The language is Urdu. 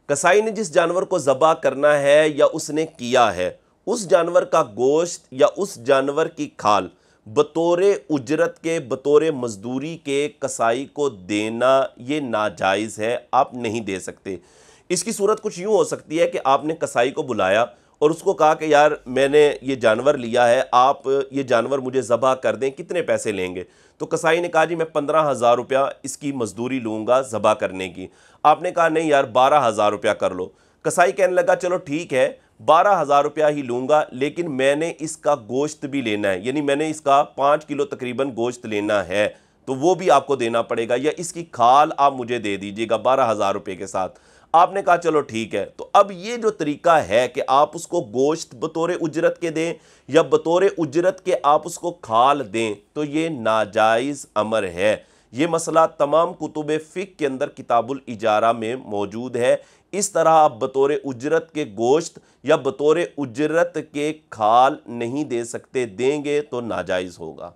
کسائی نے جس جانور کو ذبح کرنا ہے یا اس نے کیا ہے، اس جانور کا گوشت یا اس جانور کی کھال بطور اجرت کے، بطور مزدوری کے کسائی کو دینا یہ ناجائز ہے، آپ نہیں دے سکتے۔ اس کی صورت کچھ یوں ہو سکتی ہے کہ آپ نے کسائی کو بلایا اور اس کو کہا کہ یار میں نے یہ جانور لیا ہے، آپ یہ جانور مجھے ذبح کر دیں، کتنے پیسے لیں گے؟ تو کسائی نے کہا جی میں 15,000 روپیہ اس کی مزدوری لوں گا ذبح کرنے کی۔ آپ نے کہا نہیں یار 12,000 روپیہ کر لو۔ کسائی کہنے لگا چلو ٹھیک ہے 12,000 روپیہ ہی لوں گا، لیکن میں نے اس کا گوشت بھی لینا ہے، یعنی میں نے اس کا 5 کلو تقریباً گوشت لینا ہے، تو وہ بھی آپ کو دینا پڑے گا، یا اس کی کھال آپ مجھے دے دیجئے گا 12,000 روپے کے ساتھ۔ آپ نے کہا چلو ٹھیک ہے۔ تو اب یہ جو طریقہ ہے کہ آپ اس کو گوشت بطور اجرت کے دیں یا بطور اجرت کے آپ اس کو کھال دیں، تو یہ ناجائز امر ہے۔ یہ مسئلہ تمام کتب فقہ کے اندر کتاب الاجارہ میں موجود ہے۔ اس طرح آپ بطور اجرت کے گوشت یا بطور اجرت کے کھال نہیں دے سکتے، دیں گے تو ناجائز ہوگا۔